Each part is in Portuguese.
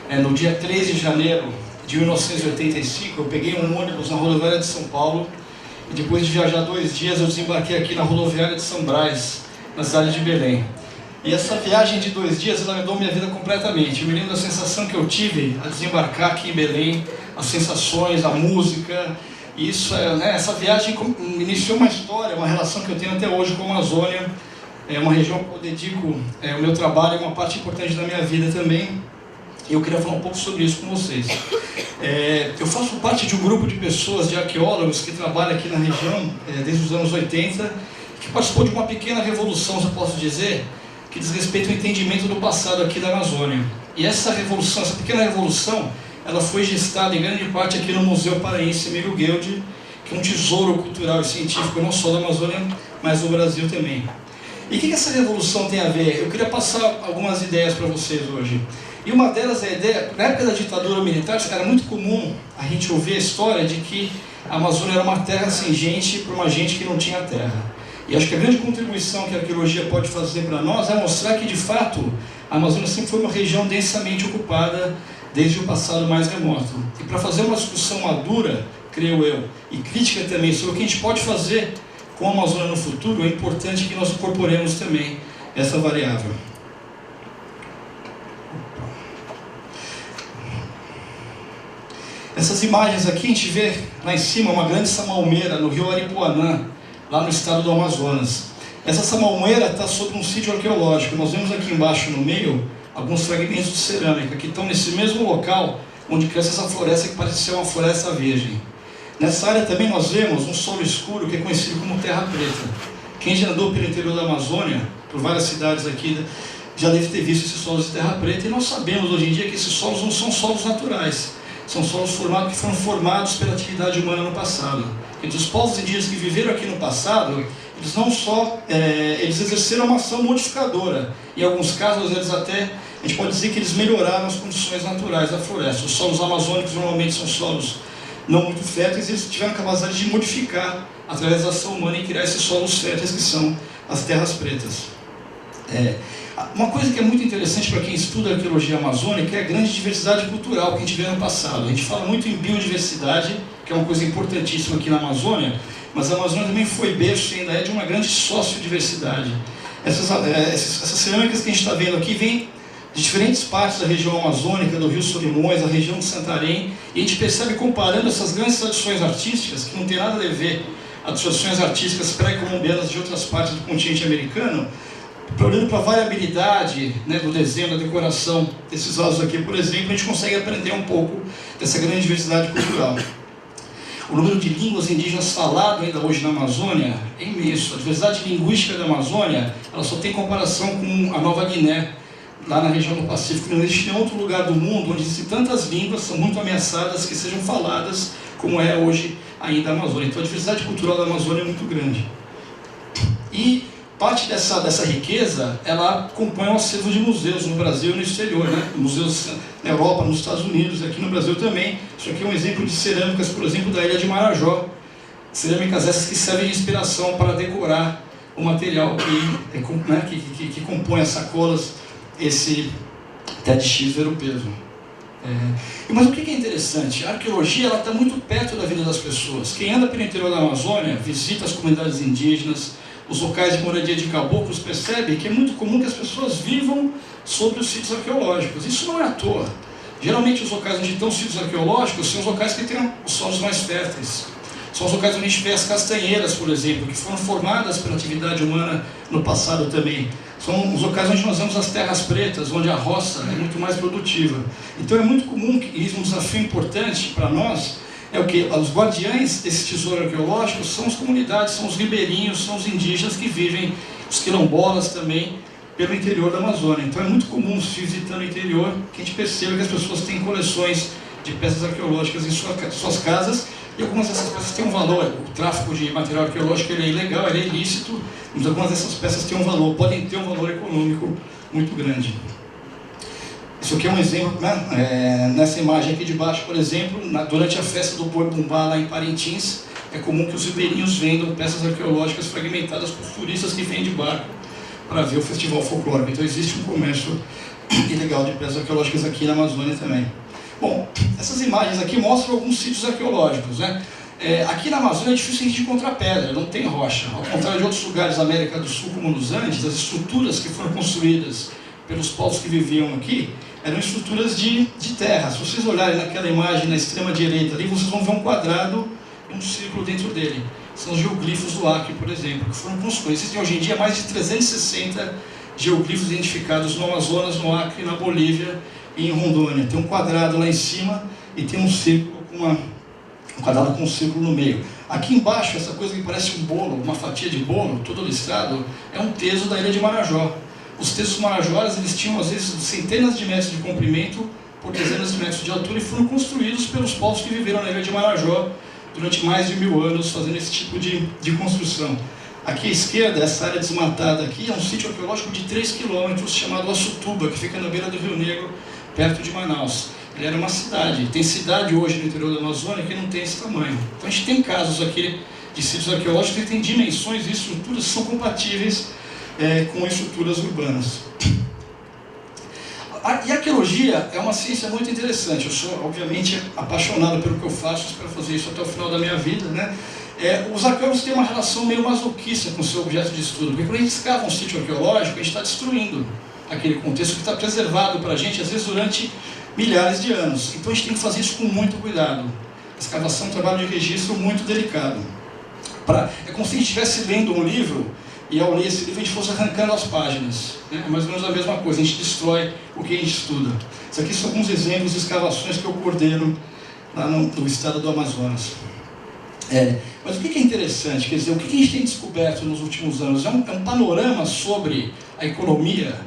No dia 3 de janeiro de 1985, eu peguei um ônibus na rodoviária de São Paulo e depois de viajar 2 dias eu desembarquei aqui na rodoviária de São Brás, na cidade de Belém. E essa viagem de 2 dias, ela mudou minha vida completamente. Eu me lembro da sensação que eu tive a desembarcar aqui em Belém, as sensações, a música. E isso, essa viagem iniciou uma história, uma relação que eu tenho até hoje com a Amazônia. É uma região que eu dedico o meu trabalho, é uma parte importante da minha vida também. E eu queria falar um pouco sobre isso com vocês. Eu faço parte de um grupo de pessoas, de arqueólogos, que trabalham aqui na região desde os anos 80, que participou de uma pequena revolução, se eu posso dizer, que diz respeito ao entendimento do passado aqui da Amazônia. E essa revolução, essa pequena revolução, ela foi gestada em grande parte aqui no Museu Paraense Emílio Guild, que é um tesouro cultural e científico não só da Amazônia, mas do Brasil também. E o que essa revolução tem a ver? Eu queria passar algumas ideias para vocês hoje. E uma delas é a ideia, na época da ditadura militar, era muito comum a gente ouvir a história de que a Amazônia era uma terra sem gente para uma gente que não tinha terra. E acho que a grande contribuição que a arqueologia pode fazer para nós é mostrar que, de fato, a Amazônia sempre foi uma região densamente ocupada desde o passado mais remoto. E para fazer uma discussão madura, creio eu, e crítica também sobre o que a gente pode fazer com a Amazônia no futuro, é importante que nós incorporemos também essa variável. Essas imagens aqui, a gente vê lá em cima uma grande samalmeira no rio Aripuanã, lá no estado do Amazonas. Essa samalmeira está sobre um sítio arqueológico. Nós vemos aqui embaixo no meio alguns fragmentos de cerâmica que estão nesse mesmo local onde cresce essa floresta que parece ser uma floresta virgem. Nessa área também nós vemos um solo escuro que é conhecido como terra preta. Quem já andou pelo interior da Amazônia, por várias cidades aqui, já deve ter visto esses solos de terra preta, e nós sabemos hoje em dia que esses solos não são solos naturais, são solos que foram formados pela atividade humana no passado. Entre os povos indígenas que viveram aqui no passado, eles não só eles exerceram uma ação modificadora, em alguns casos a gente pode dizer que eles melhoraram as condições naturais da floresta. Os solos amazônicos normalmente são solos não muito férteis, e eles tiveram a capacidade de modificar através da ação humana e criar esses solos férteis que são as terras pretas. Uma coisa que é muito interessante para quem estuda a arqueologia amazônica é a grande diversidade cultural que a gente vê no passado. A gente fala muito em biodiversidade, que é uma coisa importantíssima aqui na Amazônia, mas a Amazônia também foi berço e ainda é de uma grande sociodiversidade. Essas cerâmicas que a gente está vendo aqui vêm de diferentes partes da região amazônica, do Rio Solimões, da região de Santarém, e a gente percebe, comparando essas grandes tradições artísticas, que não tem nada a ver às tradições artísticas pré-colombianas de outras partes do continente americano, olhando para a variabilidade do desenho, da decoração desses vasos aqui, por exemplo, a gente consegue aprender um pouco dessa grande diversidade cultural. O número de línguas indígenas falado ainda hoje na Amazônia é imenso. A diversidade linguística da Amazônia, ela só tem comparação com a Nova Guiné, lá na região do Pacífico. Não existe nenhum outro lugar do mundo onde existem tantas línguas, são muito ameaçadas, que sejam faladas como é hoje ainda a Amazônia. Então a diversidade cultural da Amazônia é muito grande. E parte dessa riqueza, ela compõe um acervo de museus no Brasil e no exterior, museus na Europa, nos Estados Unidos, aqui no Brasil também. Isso aqui é um exemplo de cerâmicas, por exemplo, da ilha de Marajó. Cerâmicas essas que servem de inspiração para decorar o material que compõe as sacolas, esse TEDx Ver-o-Peso. Mas o que é interessante? A arqueologia está muito perto da vida das pessoas. Quem anda pelo interior da Amazônia, visita as comunidades indígenas, os locais de moradia de caboclos, percebe que é muito comum que as pessoas vivam sobre os sítios arqueológicos. Isso não é à toa. Geralmente os locais onde estão os sítios arqueológicos são os locais que têm os solos mais férteis. São os locais onde a gente vê as castanheiras, por exemplo, que foram formadas pela atividade humana no passado também. São os locais onde nós vemos as terras pretas, onde a roça é muito mais produtiva. Então é muito comum, e um desafio importante para nós, é o que? Os guardiães desse tesouro arqueológico são as comunidades, são os ribeirinhos, são os indígenas que vivem, os quilombolas também, pelo interior da Amazônia. Então é muito comum, se visitando o interior, que a gente perceba que as pessoas têm coleções de peças arqueológicas em suas casas, e algumas dessas peças têm um valor. O tráfico de material arqueológico ele é ilegal, ele é ilícito, mas algumas dessas peças têm um valor, podem ter um valor econômico muito grande. Isso aqui é um exemplo, nessa imagem aqui de baixo, por exemplo, durante a festa do Boi Bumbá lá em Parintins, é comum que os ribeirinhos vendam peças arqueológicas fragmentadas para os turistas que vêm de barco para ver o festival folclórico. Então existe um comércio ilegal de pedras arqueológicas aqui na Amazônia também. Bom, essas imagens aqui mostram alguns sítios arqueológicos, né? Aqui na Amazônia é difícil a gente encontrar pedra, não tem rocha. Ao contrário de outros lugares da América do Sul, como nos Andes, as estruturas que foram construídas pelos povos que viviam aqui eram estruturas de terra. Se vocês olharem naquela imagem na extrema direita ali, vocês vão ver um quadrado e um círculo dentro dele. São os geoglifos do Acre, por exemplo, que foram construídos. Existem hoje em dia mais de 360 geoglifos identificados no Amazonas, no Acre, na Bolívia e em Rondônia. Tem um quadrado lá em cima e tem um círculo um quadrado com um círculo no meio. Aqui embaixo, essa coisa que parece um bolo, uma fatia de bolo, todo listrado, é um teso da ilha de Marajó. Os tesos marajóis, eles tinham às vezes centenas de metros de comprimento por dezenas de metros de altura e foram construídos pelos povos que viveram na ilha de Marajó durante mais de 1000 anos, fazendo esse tipo de construção. Aqui à esquerda, essa área desmatada aqui, é um sítio arqueológico de 3 quilômetros chamado Açutuba, que fica na beira do Rio Negro, perto de Manaus. Ele era uma cidade. Tem cidade hoje no interior da Amazônia que não tem esse tamanho. Então a gente tem casos aqui de sítios arqueológicos que têm dimensões e estruturas que são compatíveis com estruturas urbanas. E a arqueologia é uma ciência muito interessante. Eu sou, obviamente, apaixonado pelo que eu faço, espero fazer isso até o final da minha vida, né? Os arqueólogos têm uma relação meio masoquista com o seu objeto de estudo, porque quando a gente escava um sítio arqueológico, a gente está destruindo aquele contexto que está preservado para a gente, às vezes durante milhares de anos. Então a gente tem que fazer isso com muito cuidado. A escavação é um trabalho de registro muito delicado. É como se a gente estivesse lendo um livro e ao ler esse livro a gente fosse arrancando as páginas, né? É mais ou menos a mesma coisa, a gente destrói o que a gente estuda. Isso aqui são alguns exemplos de escavações que eu coordeno lá no estado do Amazonas. Mas o que é interessante, quer dizer, o que a gente tem descoberto nos últimos anos é um panorama sobre a economia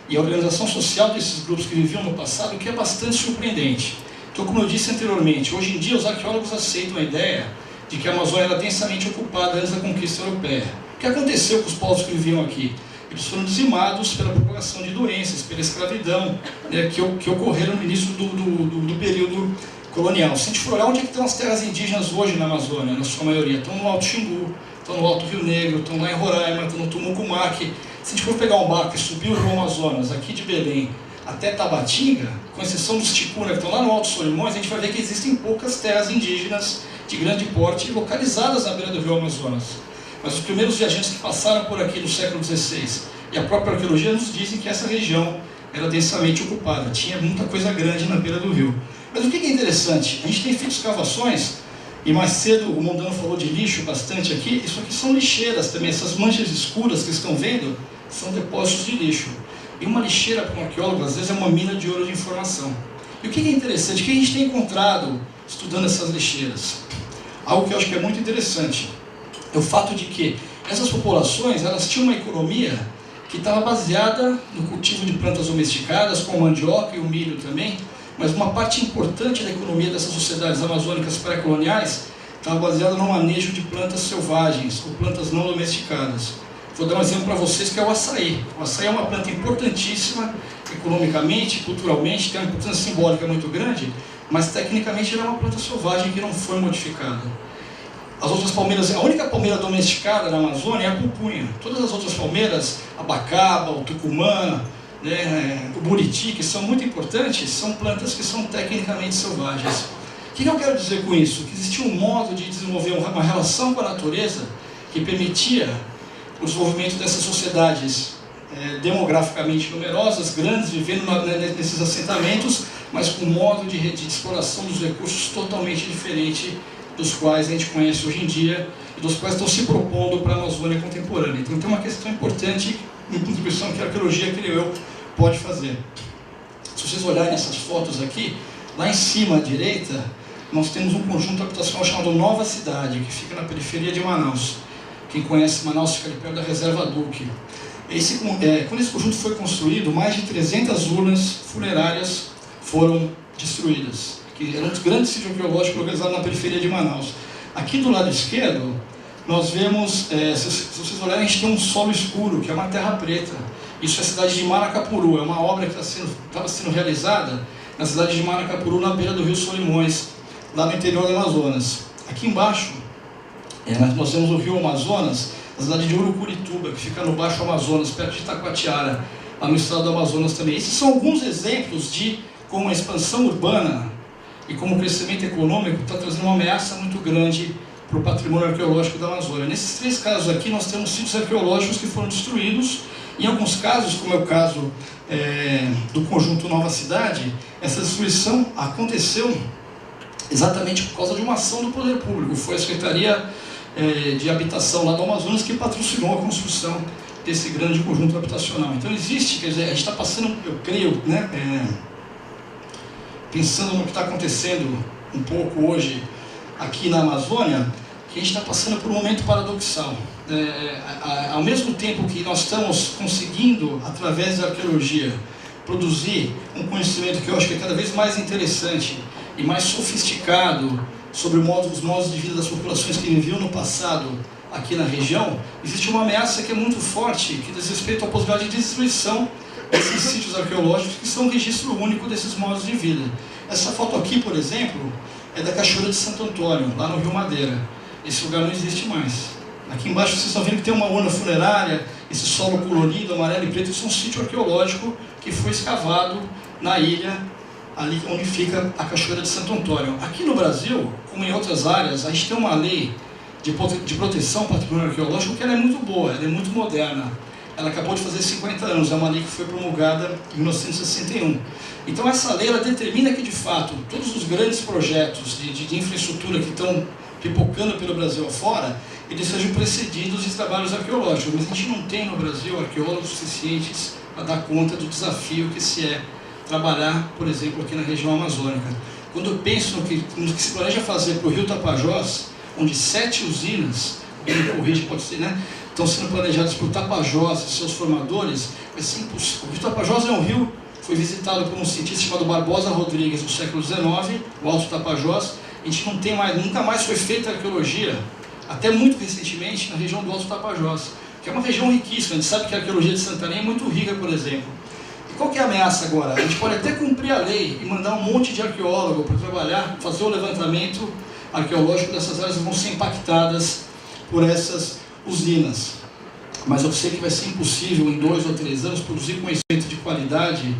e a organização social desses grupos que viviam no passado que é bastante surpreendente. Então, como eu disse anteriormente, hoje em dia os arqueólogos aceitam a ideia de que a Amazônia era densamente ocupada antes da conquista europeia. O que aconteceu com os povos que viviam aqui? Eles foram dizimados pela propagação de doenças, pela escravidão, né, que ocorreram no início do período colonial. Se a gente for olhar onde é que estão as terras indígenas hoje na Amazônia, na sua maioria, estão no Alto Xingu, estão no Alto Rio Negro, estão lá em Roraima, estão no Tumucumaque. Se a gente for pegar um barco e subir o Rio Amazonas, aqui de Belém até Tabatinga, com exceção dos Ticuna, que estão lá no Alto Solimões, a gente vai ver que existem poucas terras indígenas de grande porte localizadas na beira do Rio Amazonas. Mas os primeiros viajantes que passaram por aqui no século XVI e a própria arqueologia nos dizem que essa região era densamente ocupada, tinha muita coisa grande na beira do rio. Mas o que é interessante? A gente tem feito escavações, e mais cedo o Mondano falou de lixo bastante aqui, isso aqui são lixeiras também, essas manchas escuras que estão vendo são depósitos de lixo. E uma lixeira para um arqueólogo às vezes é uma mina de ouro de informação. E o que é interessante? O que a gente tem encontrado estudando essas lixeiras? Algo que eu acho que é muito interessante é o fato de que essas populações elas tinham uma economia que estava baseada no cultivo de plantas domesticadas, como a mandioca e o milho também, mas uma parte importante da economia dessas sociedades amazônicas pré-coloniais estava baseada no manejo de plantas selvagens, ou plantas não domesticadas. Vou dar um exemplo para vocês que é o açaí. O açaí é uma planta importantíssima, economicamente, culturalmente, tem uma importância simbólica muito grande, mas tecnicamente ela é uma planta selvagem que não foi modificada. As outras palmeiras, a única palmeira domesticada na Amazônia é a pupunha. Todas as outras palmeiras, a bacaba, o tucumã, né, o buriti, que são muito importantes, são plantas que são tecnicamente selvagens. O que eu quero dizer com isso? Que existia um modo de desenvolver uma relação com a natureza que permitia o desenvolvimento dessas sociedades demograficamente numerosas, grandes, vivendo nesses assentamentos, mas com um modo de exploração dos recursos totalmente diferente dos quais a gente conhece hoje em dia e dos quais estão se propondo para a Amazônia contemporânea. Então tem uma questão importante em contribuição que a arqueologia, creio eu, pode fazer. Se vocês olharem essas fotos aqui, lá em cima à direita, nós temos um conjunto habitacional chamado Nova Cidade, que fica na periferia de Manaus. Quem conhece Manaus fica ali perto da Reserva Duque. Quando esse conjunto foi construído, mais de 300 urnas funerárias foram destruídas, que eram um grande sítio arqueológico localizado na periferia de Manaus. Aqui do lado esquerdo, nós vemos, se vocês olharem, a gente tem um solo escuro, que é uma terra preta. Isso é a cidade de Maracapuru, é uma obra que estava sendo realizada na cidade de Maracapuru, na beira do rio Solimões, lá no interior do Amazonas. Aqui embaixo, nós temos o rio Amazonas, a cidade de Urucurituba, que fica no Baixo Amazonas, perto de Itacoatiara. lá no estado do Amazonas também. Esses são alguns exemplos de como a expansão urbana e como o crescimento econômico está trazendo uma ameaça muito grande para o patrimônio arqueológico da Amazônia. Nesses 3 casos aqui, nós temos sítios arqueológicos que foram destruídos. Em alguns casos, como é o caso do conjunto Nova Cidade, essa destruição aconteceu exatamente por causa de uma ação do poder público. Foi a Secretaria de Habitação lá do Amazonas que patrocinou a construção desse grande conjunto habitacional. Então existe, quer dizer, a gente está passando, eu creio, né, pensando no que está acontecendo um pouco hoje aqui na Amazônia, que a gente está passando por um momento paradoxal. Ao mesmo tempo que nós estamos conseguindo, através da arqueologia, produzir um conhecimento que eu acho que é cada vez mais interessante e mais sofisticado sobre os modos de vida das populações que viviam no passado aqui na região, existe uma ameaça que é muito forte, que diz respeito à possibilidade de destruição desses sítios arqueológicos que são um registro único desses modos de vida. Essa foto aqui, por exemplo, é da Cachoeira de Santo Antônio, lá no Rio Madeira. Esse lugar não existe mais. Aqui embaixo vocês estão vendo que tem uma urna funerária, esse solo colorido, amarelo e preto. Isso é um sítio arqueológico que foi escavado na ilha, ali onde fica a Cachoeira de Santo Antônio. Aqui no Brasil, como em outras áreas, a gente tem uma lei de proteção ao patrimônio arqueológico que ela é muito boa, ela é muito moderna. Ela acabou de fazer 50 anos, é uma lei que foi promulgada em 1961. Então essa lei ela determina que, de fato, todos os grandes projetos de infraestrutura que estão pipocando pelo Brasil afora, eles sejam precedidos de trabalhos arqueológicos. Mas a gente não tem no Brasil arqueólogos suficientes para dar conta do desafio que se é trabalhar, por exemplo, aqui na região amazônica. Quando eu penso no que se planeja fazer para o Rio Tapajós, onde 7 usinas, me corrige, pode ser, né, estão sendo planejadas por Tapajós e seus formadores, vai ser impossível. O Rio Tapajós é um rio, foi visitado por um cientista chamado Barbosa Rodrigues no século XIX, o Alto Tapajós. A gente não tem mais, nunca mais foi feita arqueologia, até muito recentemente, na região do Alto Tapajós, que é uma região riquíssima. A gente sabe que a arqueologia de Santarém é muito rica, por exemplo. E qual que é a ameaça agora? A gente pode até cumprir a lei e mandar um monte de arqueólogo para trabalhar, fazer o levantamento arqueológico dessas áreas que vão ser impactadas por essas usinas. Mas eu sei que vai ser impossível, em 2 ou 3 anos, produzir conhecimento de qualidade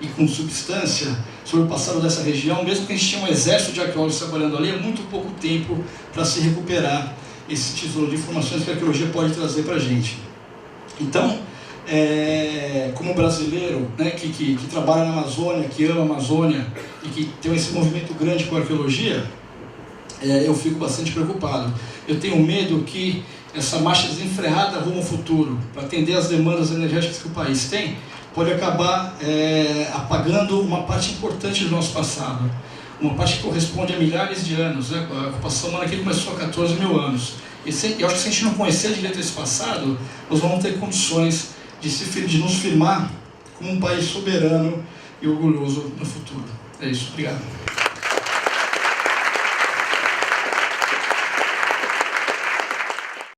e com substância sobre o passado dessa região. Mesmo que a gente tenha um exército de arqueólogos trabalhando ali, é muito pouco tempo para se recuperar esse tesouro de informações que a arqueologia pode trazer para a gente. Então, como brasileiro, né, que trabalha na Amazônia, que ama a Amazônia e que tem esse movimento grande com a arqueologia, eu fico bastante preocupado. Eu tenho medo que essa marcha desenfreada rumo ao futuro, para atender às demandas energéticas que o país tem, pode acabar apagando uma parte importante do nosso passado. Uma parte que corresponde a milhares de anos, né? A ocupação humana aqui começou há 14 mil anos. Eu acho que se a gente não conhecer direito esse passado, nós vamos ter condições de nos firmar como um país soberano e orgulhoso no futuro. É isso, obrigado.